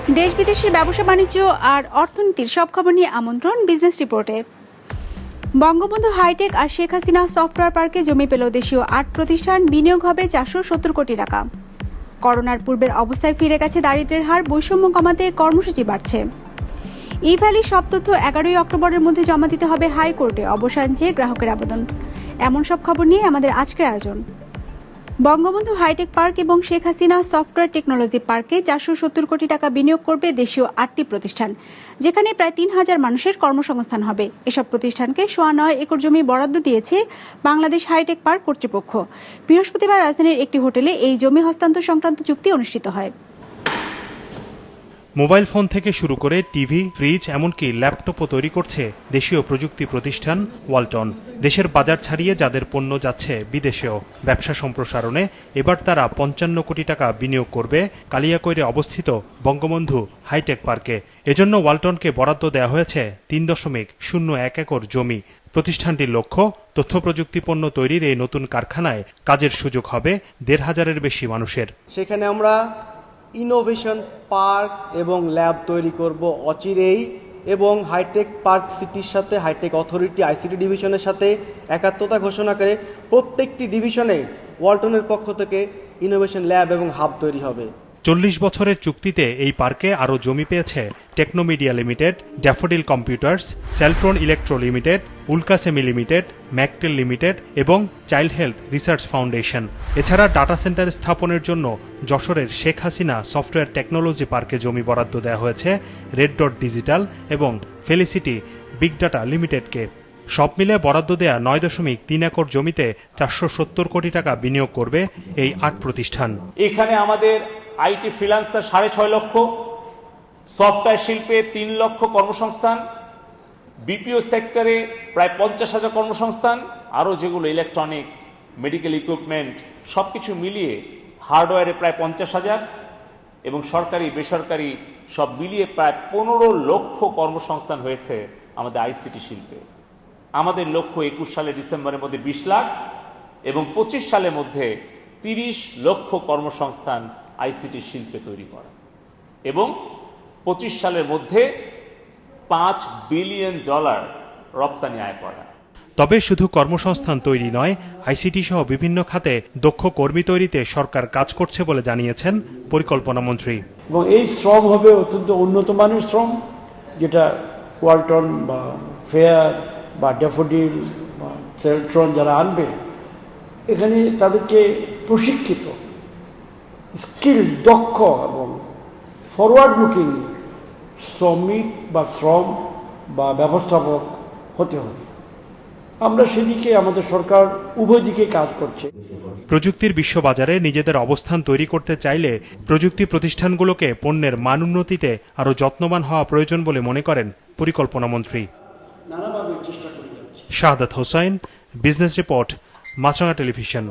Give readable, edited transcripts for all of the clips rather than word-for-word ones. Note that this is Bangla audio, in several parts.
দেশ বিদেশের ব্যবসা বাণিজ্য আর অর্থনীতির সব খবর নিয়ে আমন্ত্রণ বিজনেস রিপোর্টে। বঙ্গবন্ধু হাইটেক আর শেখ হাসিনা সফটওয়্যার পার্কে জমি পেল দেশীয় ৮ প্রতিষ্ঠান, বিনিয়োগ হবে ৪৭০ কোটি টাকা। করোনার পূর্বের অবস্থায় ফিরে গেছে দারিদ্র্যের হার, বৈষম্য কমাতে কর্মসূচি বাড়ছে। ই ভ্যালি সব তথ্য ১১ই অক্টোবরের মধ্যে জমা দিতে হবে হাইকোর্টে, অবসান চেয়ে গ্রাহকের আবেদন। এমন সব খবর নিয়ে আমাদের আজকের আয়োজন। বঙ্গবন্ধু হাইটেক পার্ক এবং শেখ হাসিনা সফটওয়্যার টেকনোলজি পার্কে ৪৭০ কোটি টাকা বিনিয়োগ করবে দেশীয় ৮টি প্রতিষ্ঠান, যেখানে প্রায় ৩,০০০ মানুষের কর্মসংস্থান হবে। এসব প্রতিষ্ঠানকে ৯.৫ একর জমি বরাদ্দ দিয়েছে বাংলাদেশ হাইটেক পার্ক কর্তৃপক্ষ। বৃহস্পতিবার রাজধানীর একটি হোটেলে এই জমি হস্তান্তর সংক্রান্ত চুক্তি অনুষ্ঠিত হয়। মোবাইল ফোন থেকে শুরু করে টিভি, ফ্রিজ, এমনকি ল্যাপটপও তৈরি করছে দেশীয় প্রযুক্তি প্রতিষ্ঠান ওয়ালটন। দেশের বাজার ছাড়িয়ে যাদের পণ্য যাচ্ছে বিদেশেও। ব্যবসা সম্প্রসারণে এবার তারা ৫৫ কোটি টাকা বিনিয়োগ করবে কালিয়াকৈরে অবস্থিত বঙ্গবন্ধু হাইটেক পার্কে। এজন্য ওয়ালটনকে বরাদ্দ দেওয়া হয়েছে ৩.০১ একর জমি। প্রতিষ্ঠানটির লক্ষ্য, তথ্য প্রযুক্তি পণ্য তৈরির এই নতুন কারখানায় কাজের সুযোগ হবে ১,৫০০-এর বেশি মানুষের। সেখানে আমরা ইনোভেশন পার্ক এবং ল্যাব তৈরি করব অচিরেই, এবং হাইটেক পার্ক সিটির সাথে হাইটেক অথরিটি আইসিটি ডিভিশনের সাথে একাত্মতা ঘোষণা করে প্রত্যেকটি ডিভিশনে ওয়ালটনের পক্ষ থেকে ইনোভেশন ল্যাব এবং হাব তৈরি হবে। ৪০ বছরের চুক্তিতে এই পার্কে আরও জমি পেয়েছে Technomedia limited, Daffodil computers, Celltron electro limited, Ulkasemi limited, Mactel limited এবং চাইল্ড হেলথ রিসার্চ ফাউন্ডেশন। এছাড়া ডাটা সেন্টার স্থাপনের জন্য যশোরের শেখ হাসিনা সফটওয়্যার টেকনোলজি পার্কে জমি বরাদ্দ দেওয়া হয়েছে রেড ডট ডিজিটাল এবং ফেলিসিটি বিগ ডাটা লিমিটেডকে। সব মিলে বরাদ্দ দেয়া ৯.৩ একর জমিতে ৪৭০ কোটি টাকা বিনিয়োগ করবে এই ৮ প্রতিষ্ঠান। এখানে আমাদের আইটি ফ্রিল্যান্সার ৬.৫ লক্ষ, সফটওয়্যার শিল্পে ৩ লক্ষ কর্মসংস্থান, বিপিও সেক্টরে প্রায় ৫০,০০০ কর্মসংস্থান, আরও যেগুলো ইলেকট্রনিক্স, মেডিকেল ইকুইপমেন্ট সবকিছু মিলিয়ে হার্ডওয়্যারে প্রায় ৫০,০০০ এবং সরকারি বেসরকারি সব মিলিয়ে প্রায় ১৫ লক্ষ কর্মসংস্থান হয়েছে আমাদের আইসিটি শিল্পে। আমাদের লক্ষ্য ২১ সালের ডিসেম্বরের মধ্যে ২০ লাখ এবং ২৫ সালের মধ্যে ৩০ লক্ষ কর্মসংস্থান আইসিটি শিল্পে তৈরি করা এবং ২৫ সালের মধ্যে $৫ বিলিয়ন রপ্তানি আয় করা। তবে শুধু কর্মসংস্থান তৈরি নয়, আইসিটি সহ বিভিন্ন খাতে দক্ষ কর্মী তৈরিতে সরকার কাজ করছে বলে জানিয়েছেন পরিকল্পনা মন্ত্রী। এবং এই শ্রম হবে অত্যন্ত উন্নত মানের শ্রম, যেটা ওয়ালটন বা ফেয়ার বা ড্যাফোডিল বা সেলট্রন যারা আনবে, এখানে তাদেরকে প্রশিক্ষিত, স্কিল, দক্ষ এবং ফরওয়ার্ড লুকিং শ্রমিক বা শ্রম বা ব্যবস্থাপক হতে হবে। আমরা সেদিকে আমাদের সরকার উভয় দিকে কাজ করছে। প্রযুক্তির বিশ্ববাজারে নিজেদের অবস্থান তৈরি করতে চাইলে প্রযুক্তি প্রতিষ্ঠানগুলোকে পণ্যের মান উন্নতিতে আরও যত্নবান হওয়া প্রয়োজন বলে মনে করেন পরিকল্পনা মন্ত্রী। শাহাদাত Hossain, business report, Maasranga television.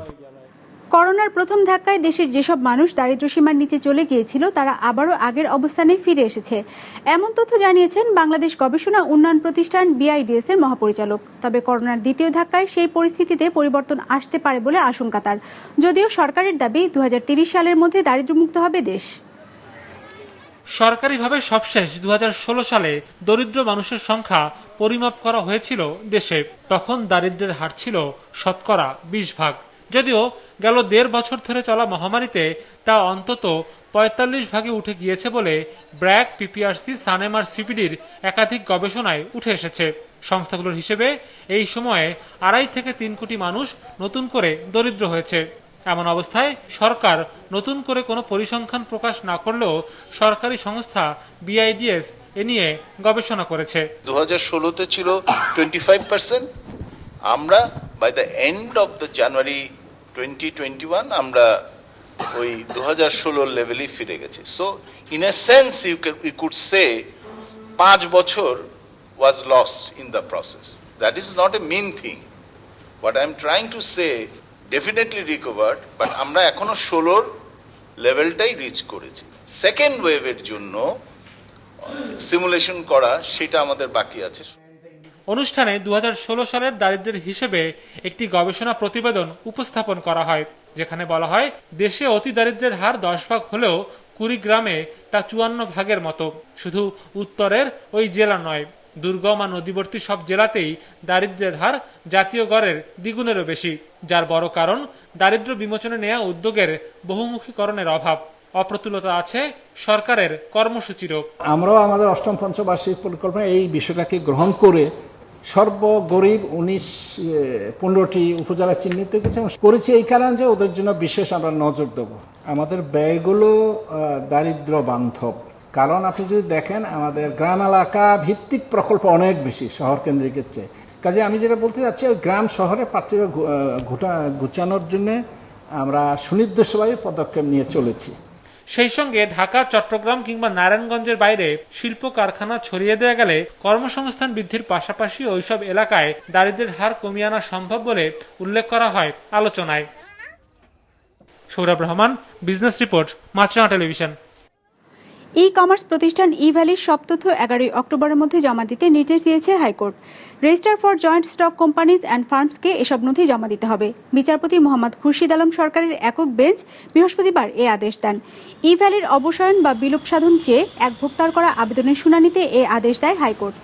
করোনার প্রথম ধাক্কায় দেশের যেসব মানুষ দারিদ্র্যসীমার নিচে চলে গিয়েছিল তারা আবারও আগের অবস্থানে ফিরে এসেছে, এমন তথ্য জানিয়েছেন বাংলাদেশ গবেষণা উন্নয়ন প্রতিষ্ঠান BIDS এর মহাপরিচালক। তবে করোনার দ্বিতীয় ধাক্কায় সেই পরিস্থিতিতে পরিবর্তন আসতে পারে বলে আশঙ্কা তার। যদিও সরকারের দাবি ২০৩০ সালের মধ্যে দারিদ্র্যমুক্ত হবে দেশ। সরকারিভাবে সবশেষ ২০১৬ সালে দরিদ্র মানুষের সংখ্যা পরিমাপ করা হয়েছিল দেশে। তখন দারিদ্র্যের হার ছিল ২০%। যদিও গেল ১.৫ বছর ধরে চলা মহামারীতে তা অন্তত ৪৫% উঠে গিয়েছে বলে ব্র্যাক, PPRC, সানেম আর CPDর একাধিক গবেষণায় উঠে এসেছে। সংস্থাগুলোর হিসেবে এই সময়ে ২.৫ থেকে ৩ কোটি মানুষ নতুন করে দরিদ্র হয়েছে। এমন অবস্থায় সরকার নতুন করে কোনো পরিসংখ্যান প্রকাশ না করলেও সরকারি সংস্থা BIDS এ নিয়ে গবেষণা করেছে। 2016-তে ছিল 25%, আমরা by the end of the January 2021 আমরা ওই 2016 লেভেলেই ফিরে গেছি। So in a sense you could say 5 বছর was lost in the process. That is not a mean thing. What I am trying to say, definitely recovered, but আমরা এখনো 16 লেভেলটাই রিচ করেছি। সেকেন্ড ওয়েভের জন্য সিমুলেশন করা সেটা আমাদের বাকি আছে। অনুষ্ঠানে ২০১৬ সালের দারিদ্র্যের হিসেবে একটি গবেষণা প্রতিবেদন উপস্থাপন করা হয়, যেখানে বলা হয় দেশে অতি দারিদ্র্যের হার 10 ভাগ হলেও কুড়িগ্রামে তা 54 ভাগের মতো। শুধু উত্তরের ওই জেলা নয়, দুর্গম আর নদীবর্তী সব জেলাতেই দারিদ্র্যের হার জাতীয় গড়ের দ্বিগুণেরও বেশি, যার বড় কারণ দারিদ্র্য বিমোচনে নেওয়া উদ্যোগের বহুমুখীকরণের অভাব। অপ্রতুলতা আছে সরকারের কর্মসূচিরও। আমরাও আমাদের অষ্টম পঞ্চবার্ষিক পরিকল্পনা এই বিষয়টাকে গ্রহণ করে সর্বগরিব 15টি উপজেলা চিহ্নিত করেছি এই কারণে যে ওদের জন্য বিশেষ আমরা নজর দেবো। আমাদের ব্যয়গুলো দারিদ্র্য বান্ধব, কারণ আপনি যদি দেখেন আমাদের গ্রাম এলাকা ভিত্তিক প্রকল্প অনেক বেশি শহর কেন্দ্রিকের চেয়ে। কাজে আমি যেটা বলতে চাচ্ছি, গ্রাম শহরে পার্থক্য ঘুচানোর জন্য আমরা সুনির্দিষ্টভাবে পদক্ষেপ নিয়ে চলেছি। সেই সঙ্গে ঢাকা, চট্টগ্রাম কিংবা নারায়ণগঞ্জের বাইরে শিল্প কারখানা ছড়িয়ে দেওয়া গেলে কর্মসংস্থান বৃদ্ধির পাশাপাশি ওইসব এলাকায় দারিদ্র্যের হার কমিয়ে আনা সম্ভব বলে উল্লেখ করা হয় আলোচনায়। Sourav Rahman, business report, Maasranga television. E commerce প্রতিষ্ঠান ই-ভ্যালির সব তথ্য 11 অক্টোবরের মধ্যে জমা দিতে নির্দেশ দিয়েছে high court. Registrar for joint stock companies and ফার্মসকে এসব নথি জমা দিতে হবে। বিচারপতি মোহাম্মদ খুরশিদ আলম সরকারের একক বেঞ্চ বৃহস্পতিবার এ আদেশ দেন। ই-ভ্যালির অবসায়ন বা বিলোপ সাধন চেয়ে এক ভোক্তার করা আবেদনের শুনানিতে এ আদেশ দেয় হাইকোর্ট।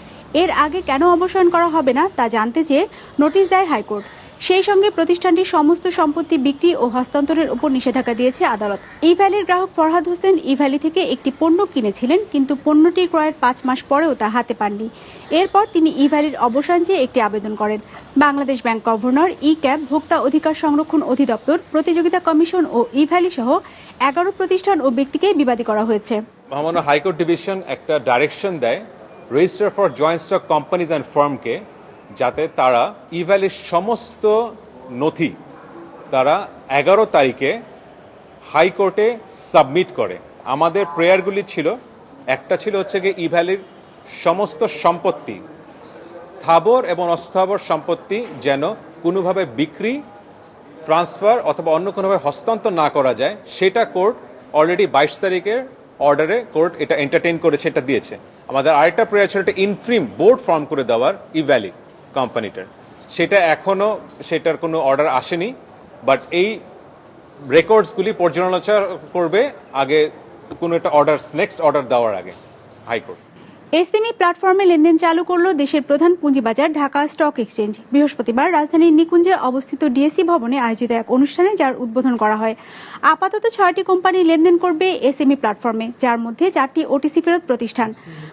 এর আগে কেন অবসায়ন করা হবে না তা জানতে চেয়ে নোটিশ দেয় হাইকোর্ট। সেই সঙ্গে প্রতিষ্ঠানটির সমস্ত সম্পত্তি বিক্রি ও হস্তান্তরের উপর নিষেধাজ্ঞা দিয়েছে আদালত। ই-ভ্যালির গ্রাহক ফরহাদ হোসেন ই-ভ্যালি থেকে একটি পণ্য কিনেছিলেন, কিন্তু পণ্যটি ক্রয়ের 5 মাস পরেও তা হাতে পাননি। এরপর তিনি ই-ভ্যালির অবসান চেয়ে একটি আবেদন করেন। বাংলাদেশ ব্যাংক গভর্নর, ই-ক্যাব, ভোক্তা অধিকার সংরক্ষণ অধিদপ্তর, প্রতিযোগিতা কমিশন ও ই-ভ্যালি সহ 11 প্রতিষ্ঠান ও ব্যক্তিকে বিবাদী করা হয়েছে। মহামান্য হাইকোর্ট ডিভিশন একটা ডাইরেকশন দেয় registrar for joint stock companies and ফার্মকে, যাতে তারা ই-ভ্যালির সমস্ত নথি তারা 11 তারিখে হাইকোর্টে সাবমিট করে। আমাদের প্রেয়ারগুলি ছিল, একটা ছিল হচ্ছে গিয়ে ই-ভ্যালির সমস্ত সম্পত্তি, স্থাবর এবং অস্থাবর সম্পত্তি যেন কোনোভাবে বিক্রি, ট্রান্সফার অথবা অন্য কোনোভাবে হস্তান্তর না করা যায়, সেটা কোর্ট অলরেডি 22 তারিখের অর্ডারে কোর্ট এটা এন্টারটেইন করেছে, এটা দিয়েছে। আমাদের আরেকটা প্রেয়ার ছিল একটা ইন্ট্রিম বোর্ড ফর্ম করে দেওয়ার ই-ভ্যালি কোম্পানিটার, সেটার কোনো অর্ডার আসেনি। বাট এই রেকর্ডসগুলি পর্যালোচনা করবে আগে কোনো একটা নেক্সট অর্ডার দেওয়ার আগে হাইকোর্ট। এসএমই প্ল্যাটফর্মে লেনদেন চালু করল দেশের প্রধান পুঁজিবাজার ঢাকা স্টক এক্সচেঞ্জ। বৃহস্পতিবার রাজধানীর নিকুঞ্জে অবস্থিত ডিএসসি ভবনে আয়োজিত এক অনুষ্ঠানে যার উদ্বোধন করা হয়। আপাতত 6টি কোম্পানি লেনদেন করবে এসএমই প্ল্যাটফর্মে, যার মধ্যে 4টি ওটিসি ফেরত প্রতিষ্ঠান।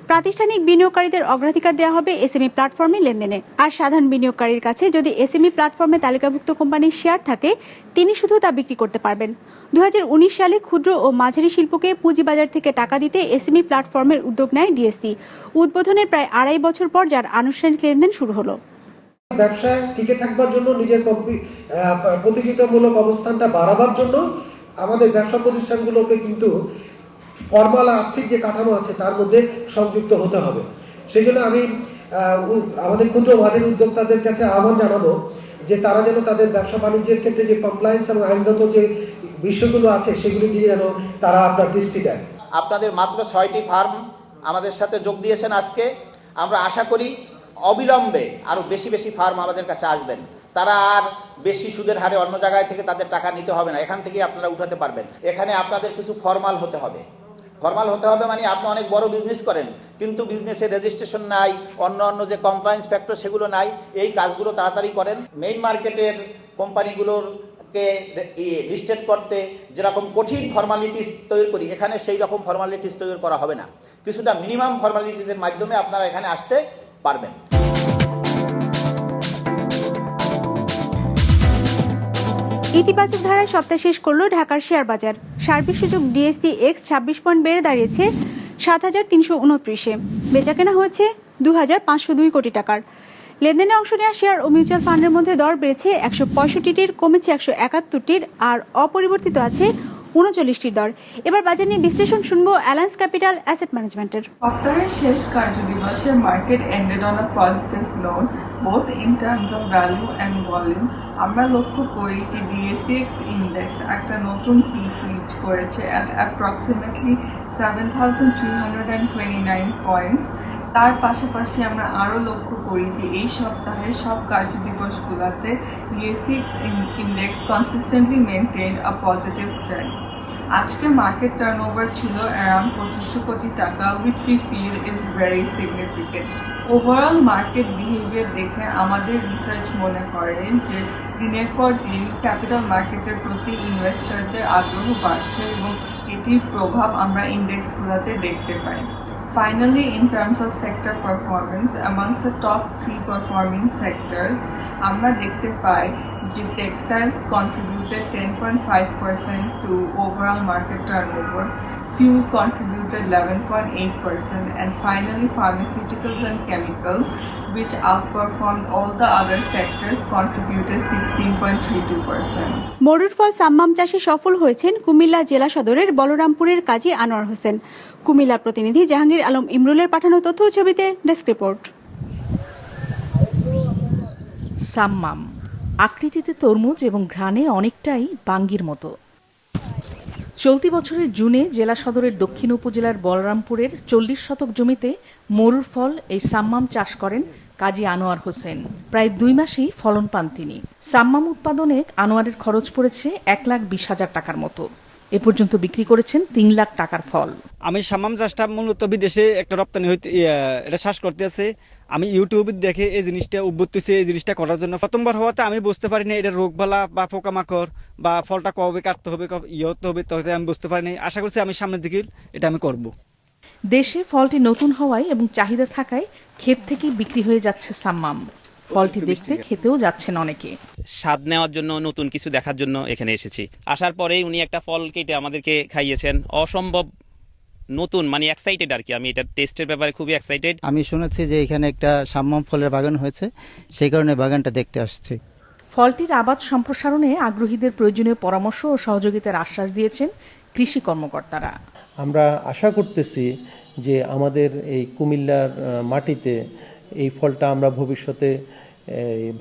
প্রাতিষ্ঠানিক বিনিয়োগকারীদের অগ্রাধিকার দেওয়া হবে এসএমই প্ল্যাটফর্মে লেনদেনে। আর সাধারণ বিনিয়োগকারীর কাছে যদি এসএমই প্ল্যাটফর্মে তালিকাভুক্ত কোম্পানির শেয়ার থাকে, তিনি শুধু তা বিক্রি করতে পারবেন। 2019 সালে ক্ষুদ্র ও মাঝারি শিল্পকে পুঁজিবাজার থেকে টাকা দিতে এসএমই প্ল্যাটফর্মের উদ্যোগ নেয় ডিএসসি। উদ্বোধনের প্রায় 2.5 বছর পর যার আনুষ্ঠানিক লেনদেন শুরু হলো। ব্যবসায় টিকে থাকবার জন্য, নিজের প্রতিযোগিতামূলক অবস্থানটা বাড়াবার জন্য আমাদের ব্যবসা প্রতিষ্ঠানগুলোকে কিন্তু ফর্মাল আর্থিক যে কাঠামো আছে তার মধ্যে সংযুক্ত হতে হবে। সেই জন্য আমি আমাদের ক্ষুদ্র মাঝারি উদ্যোক্তাদের কাছে আহ্বান জানাবো যে তারা যেন তাদের ব্যবসা বাণিজ্যের ক্ষেত্রে যে কমপ্লায়েন্স এবং আইনগত যে বিষয়গুলো আছে সেগুলি দিয়ে যেন তারা আপনার দৃষ্টি দেয়। আপনাদের মাত্র 6টি ফার্ম আমাদের সাথে যোগ দিয়েছেন আজকে। আমরা আশা করি অবিলম্বে আরও বেশি ফার্ম আমাদের কাছে আসবেন। তারা আর বেশি সুদের হারে অন্য জায়গায় থেকে তাদের টাকা নিতে হবে না, এখান থেকেই আপনারা উঠাতে পারবেন। এখানে আপনাদের কিছু ফর্মাল হতে হবে। ফর্মাল হতে হবে মানে আপনি অনেক বড় বিজনেস করেন কিন্তু বিজনেসের রেজিস্ট্রেশন নাই, অন্য যে কমপ্লায়েন্স ফ্যাক্টর সেগুলো নাই, এই কাজগুলো তাড়াতাড়ি করেন। মেইন মার্কেটের কোম্পানিগুলোকে লিস্টেড করতে যেরকম কঠিন ফর্মালিটিস তৈরি করি, এখানে সেই রকম ফর্মালিটিস তৈরি করা হবে না। কিছুটা মিনিমাম ফর্মালিটিসের মাধ্যমে আপনারা এখানে আসতে পারবেন। ইতিবাচক ধারায় সপ্তাহ শেষ করল ঢাকার শেয়ার বাজার। সার্বিক সূচক ডিএসসি এক্স 26 পয়েন্ট বেড়ে দাঁড়িয়েছে 7,329-এ। বেচাকেনা হয়েছে 2,502 কোটি টাকার। লেনদেনে অংশ নেওয়া শেয়ার ও মিউচুয়াল ফান্ডের মধ্যে দর বেড়েছে 165টির, কমেছে 171টির, আর অপরিবর্তিত আছে 39টির দর। এবার বাজার নিয়ে বিশ্লেষণ শুনবো অ্যালায়েন্স ক্যাপিটাল অ্যাসেট ম্যানেজমেন্টের। সপ্তাহের শেষ কার্যদিবসে market ended on a positive note both in terms of value and volume. আমরা লক্ষ্য করি যে ডিএসএক্স ইন্ডেক্স একটা নতুন পিক রিচ করেছে অ্যাট অ্যাপ্রক্সিমেটলি 7,329 পয়েন্টস। তার পাশাপাশি আমরা আরও লক্ষ্য করি যে এই সপ্তাহের সব কার্যদিবসগুলোতে DSEX index consistently maintain a positive trend. আজকে মার্কেট টার্নওভার ছিল অ্যারাউন্ড 2500 কোটি টাকা, which we feel is very significant. Overall market behaviour দেখে আমাদের রিসার্চ মনে করে যে দিনের পর দিন ক্যাপিটাল মার্কেটের প্রতি ইনভেস্টরদের আগ্রহ বাড়ছে এবং এটির প্রভাব আমরা ইন্ডেক্সগুলোতে দেখতে পাই। Finally, in terms of sector performance, amongst the top 3 performing sectors, আমরা দেখতে পাই যে textiles contributed 10.5% to overall market turnover, fuel contributed 11.8%, and finally pharmaceuticals and chemicals, which outperformed all the other sectors, contributed 16.32%. মরুর ফল সাম্মাম চাষে সফল হয়েছেন কুমিল্লা জেলা সদরের বলরামপুরের কাজী আনোয়ার হোসেন। কুমিল্লা প্রতিনিধি জাহাঙ্গীর আলম ইমরুলের পাঠানো তথ্য ও ছবিতে ডেস্ক রিপোর্ট। সাম্মাম আকৃতিতে তরমুজ এবং ঘ্রাণে অনেকটাই বাঙ্গির মতো। চলতি বছরের জুনে জেলা সদরের দক্ষিণ উপজেলার বলরামপুরের 40 শতক জমিতে মরুর ফল এই সাম্মাম চাষ করেন কাজী আনোয়ার হোসেন। প্রায় 2 মাসেই ফলন পান তিনি। সাম্মাম উৎপাদনে আনোয়ারের খরচ পড়েছে 1,20,000 টাকার মতো। এ পর্যন্ত বিক্রি করেছেন 3 লাখ টাকার ফল। আমি সাম্মাম চাষটা মূলত বিদেশে একটা রপ্তানি হইতে এটা চাষ করতে আছে। আমি ইউটিউবে দেখে এই জিনিসটা উদ্বুদ্ধ হয়েছে এই জিনিসটা করার জন্য। প্রথমবার হওয়াতে আমি বুঝতে পারিনি এটা রোগবালা বা পোকামাকড় বা ফলটা কবে কাটতে হবে হতে হবে, তবে আমি বুঝতে পারিনি। আশা করছি আমি সামনের দিকে এটা আমি করব। দেশে ফলটি নতুন হওয়ায় এবং চাহিদা থাকায় ক্ষেত থেকেই বিক্রি হয়ে যাচ্ছে সাম্মাম। ফলটি দেখতে খেতেও যাচ্ছেন অনেকে। স্বাদ নেওয়ার জন্য, নতুন কিছু দেখার জন্য এখানে এসেছি। আসার পরেই উনি একটা ফল কেটে আমাদেরকে খাইয়েছেন। অসম্ভব নতুন, মানে এক্সাইটেড আর কি। আমি এটা টেস্টের ব্যাপারে খুবই এক্সাইটেড। আমি শুনেছি যে এখানে একটা সাম্মাম ফলের বাগান হয়েছে, সেই কারণে বাগানটা দেখতে আসছি। ফলটির আবাদ সম্প্রসারণে আগ্রহীদের প্রয়োজনীয় পরামর্শ ও সহযোগিতার আশ্বাস দিয়েছেন কৃষি কর্মকর্তারা। আমরা আশা করতেছি যে আমাদের এই কুমিল্লার মাটিতে এই ফলটা আমরা ভবিষ্যতে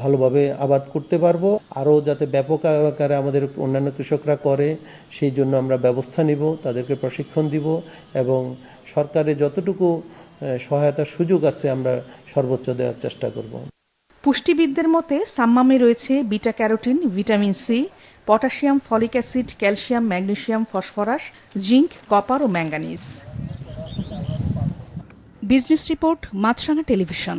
ভালোভাবে আবাদ করতে পারবো। আরও যাতে ব্যাপক আকারে আমাদের অন্যান্য কৃষকরা করে সেই জন্য আমরা ব্যবস্থা নিব, তাদেরকে প্রশিক্ষণ দিব এবং সরকারের যতটুকু সহায়তার সুযোগ আছে আমরা সর্বোচ্চ দেওয়ার চেষ্টা করব। পুষ্টিবিদদের মতে সাম্মামে রয়েছে beta carotene, vitamin C, potassium, folic acid, calcium, magnesium, phosphorus, zinc, copper ও manganese. Business report, Maasranga television.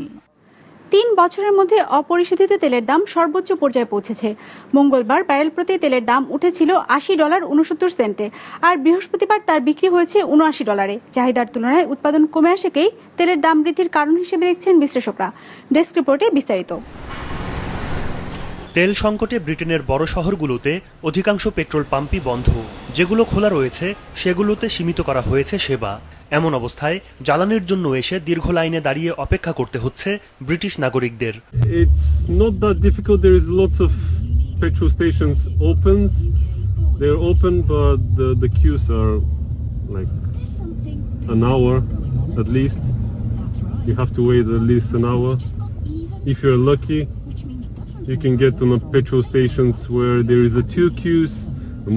3 বছরের মধ্যে অপরিশোধিত তেলের দাম সর্বোচ্চ পর্যায়ে পৌঁছেছে। মঙ্গলবার ব্যারেল প্রতি তেলের দাম উঠেছিল $80.69, আর বৃহস্পতিবার তার বিক্রি হয়েছে $79। চাহিদার তুলনায় উৎপাদন কমে আসাকেই তেলের দাম বৃদ্ধির কারণ হিসেবে দেখছেন বিশ্লেষকরা। ডেস্ক রিপোর্টে বিস্তারিত। তেল সংকটে ব্রিটেনের বড় শহরগুলোতে অধিকাংশ পেট্রোল পাম্পই বন্ধ। যেগুলো খোলা রয়েছে সেগুলোতে সীমিত করা হয়েছে সেবা। এমন অবস্থায় জ্বালানির জন্য এসে দীর্ঘ লাইনে দাঁড়িয়ে অপেক্ষা করতে হচ্ছে ব্রিটিশ নাগরিকদের। It's not that difficult. There is lots of petrol stations open. They're open, but the queues are like an hour at least. You have to wait at least an hour. If you're lucky, you can get on a petrol stations where there is 2 queues.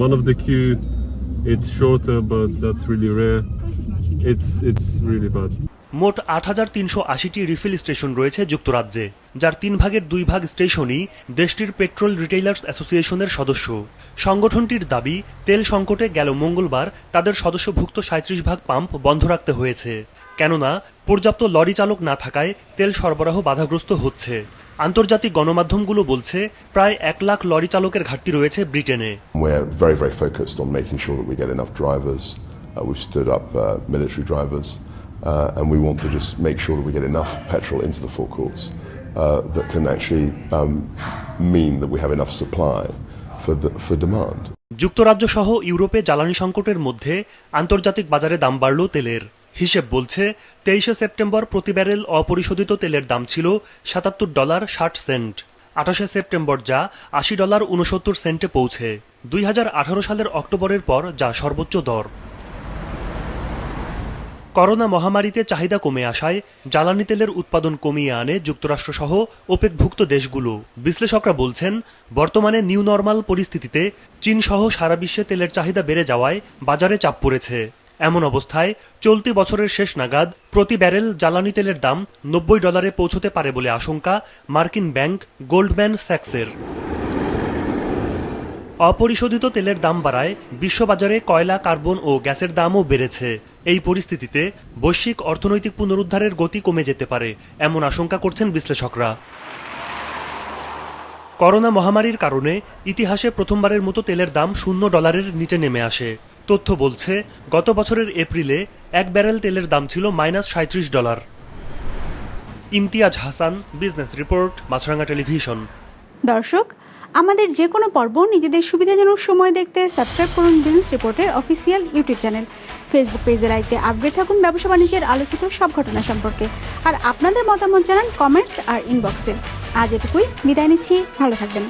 One of the queue, it's shorter, but that's really rare. It's really bad. মোট 8,380টি রিফিল স্টেশন রয়েছে যুক্তরাজ্যে, যার 3 ভাগের 2 ভাগ স্টেশনই দেশটির পেট্রোল রিটেইলার্স অ্যাসোসিয়েশনের সদস্য। সংগঠনটির দাবি, তেল সংকটে গেল মঙ্গলবার তাদের সদস্যভুক্ত 37 ভাগ পাম্প বন্ধ রাখতে হয়েছে, কেননা পর্যাপ্ত লরি চালক না থাকায় তেল সরবরাহ বাধাগ্রস্ত হচ্ছে। আন্তর্জাতিক গণমাধ্যমগুলো বলছে প্রায় 1 লাখ লরি চালকের ঘাটতি রয়েছে ব্রিটেনে। We're very, very focused on making sure that we get enough drivers. We've stood up military drivers, and we want to just make sure that we get enough petrol into the forecourts that can actually mean that we have enough supply for demand. যুক্তরাজ্য সহ ইউরোপে জ্বালানি সংকটের মধ্যে আন্তর্জাতিক বাজারে দাম বাড়ল তেলের। হিসেব বলছে 23 সেপ্টেম্বর প্রতি ব্যারেল অপরিশোধিত তেলের দাম ছিল $77.60। 28 সেপ্টেম্বর যা $80.69 পৌঁছে। 2018 সালের অক্টোবরের পর যা সর্বোচ্চ দর। করোনা মহামারীতে চাহিদা কমে আসায় জ্বালানি তেলের উৎপাদন কমিয়ে আনে যুক্তরাষ্ট্রসহ ওপেকভুক্ত দেশগুলো। বিশ্লেষকরা বলছেন, বর্তমানে নিউ নরমাল পরিস্থিতিতে চীনসহ সারা বিশ্বে তেলের চাহিদা বেড়ে যাওয়ায় বাজারে চাপ পড়েছে। এমন অবস্থায় চলতি বছরের শেষ নাগাদ প্রতি ব্যারেল জ্বালানি তেলের দাম $90 পৌঁছতে পারে বলে আশঙ্কা মার্কিন ব্যাংক গোল্ডম্যান স্যাক্সের। অপরিশোধিত তেলের দাম বাড়ায় বিশ্ববাজারে কয়লা, কার্বন ও গ্যাসের দামও বেড়েছে। এই পরিস্থিতিতে বৈশ্বিক অর্থনৈতিক পুনরুদ্ধারের গতি কমে যেতে পারে এমন আশঙ্কা করছেন বিশ্লেষকরা। করোনা মহামারীর কারণে ইতিহাসে প্রথমবারের মতো তেলের দাম $0 নিচে নেমে আসে। তথ্য বলছে গত বছরের এপ্রিলে 1 ব্যারেল তেলের দাম ছিল $-37। Imtiaz Hasan, business report, Maasranga television. দর্শক, আমাদের যে কোনো পর্ব নিজেদের সুবিধাজনক সময় দেখতে সাবস্ক্রাইব করুন বিজনেস রিপোর্টের অফিসিয়াল ইউটিউব চ্যানেল। ফেসবুক পেজে লাইকে আপডেট থাকুন ব্যবসা বাণিজ্যের আলোচিত সব ঘটনা সম্পর্কে। আর আপনাদের মতামত জানান কমেন্টস আর ইনবক্সে। আজ এটুকুই, বিদায় নিচ্ছি, ভালো থাকবেন।